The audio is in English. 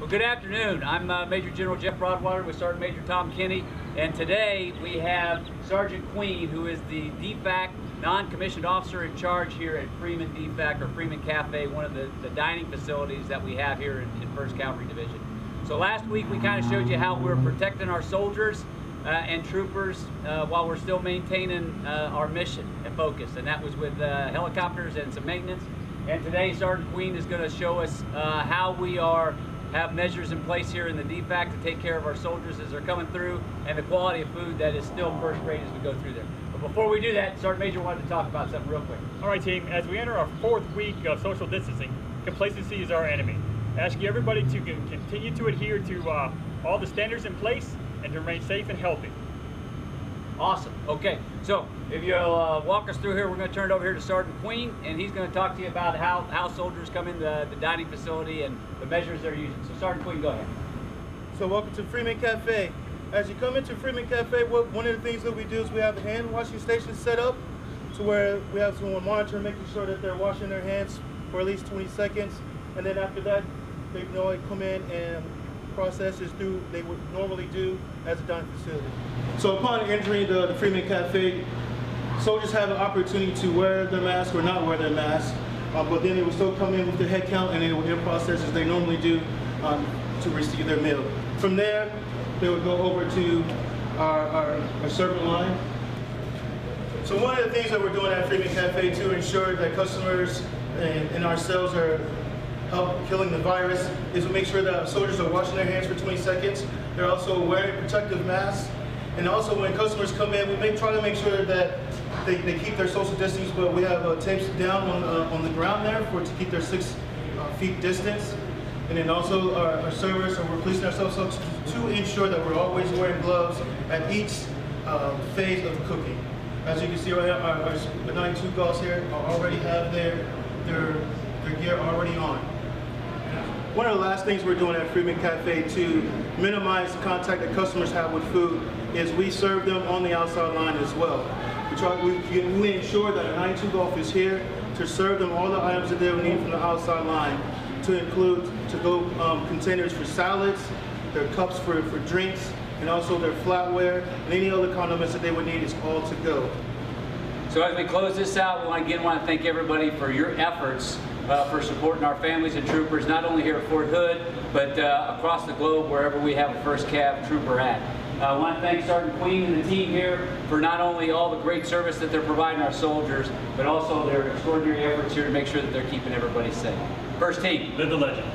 Well, good afternoon. I'm Major General Jeff Broadwater with Sergeant Major Tom Kinney, and today we have Sergeant Queen, who is the DFAC non-commissioned officer in charge here at Freeman DFAC, or Freeman Cafe, one of the dining facilities that we have here in 1st Cavalry Division. So last week we kind of showed you how we're protecting our soldiers and troopers while we're still maintaining our mission and focus, and that was with helicopters and some maintenance. And today Sergeant Queen is going to show us how we have measures in place here in the DFAC to take care of our soldiers as they're coming through, and the quality of food that is still first rate as we go through there. But before we do that, Sergeant Major wanted to talk about something real quick. All right, team, as we enter our 4th week of social distancing, complacency is our enemy. I ask you everybody to continue to adhere to all the standards in place and to remain safe and healthy. Awesome. Okay, so if you'll walk us through here, we're going to turn it over here to Sergeant Queen, and he's going to talk to you about how soldiers come into the dining facility and the measures they're using. So Sergeant Queen, go ahead. So welcome to Freeman Cafe. As you come into Freeman Cafe, one of the things that we do is we have the hand washing station set up to where we have someone monitoring, making sure that they're washing their hands for at least 20 seconds. And then after that, they come in and process as they would normally do as a dining facility. So upon entering the Freeman Cafe, soldiers have an opportunity to wear their mask or not wear their mask, but then they will still come in with their head count and they will process as they normally do to receive their meal. From there, they would go over to our servant line. So one of the things that we're doing at Freeman Cafe to ensure that customers and ourselves are help killing the virus is to make sure that our soldiers are washing their hands for 20 seconds. They're also wearing protective masks. And also when customers come in, we try to make sure that they keep their social distance, but we have tapes down on the ground there to keep their 6 feet distance. And then also our servers, so we're policing ourselves up to ensure that we're always wearing gloves at each phase of cooking. As you can see, our 92 Gauls here already have their gear already on. One of the last things we're doing at Freeman Cafe to minimize the contact that customers have with food is we serve them on the outside line as well. We ensure that a 92 Golf is here to serve them all the items that they will need from the outside line, to include to-go containers for salads, their cups for drinks, and also their flatware, and any other condiments that they would need is all to go. So as we close this out, we again want to thank everybody for your efforts for supporting our families and troopers, not only here at Fort Hood, but across the globe, wherever we have a 1st Cav trooper at. I want to thank Sergeant Queen and the team here for not only all the great service that they're providing our soldiers, but also their extraordinary efforts here to make sure that they're keeping everybody safe. First team. Live the legend.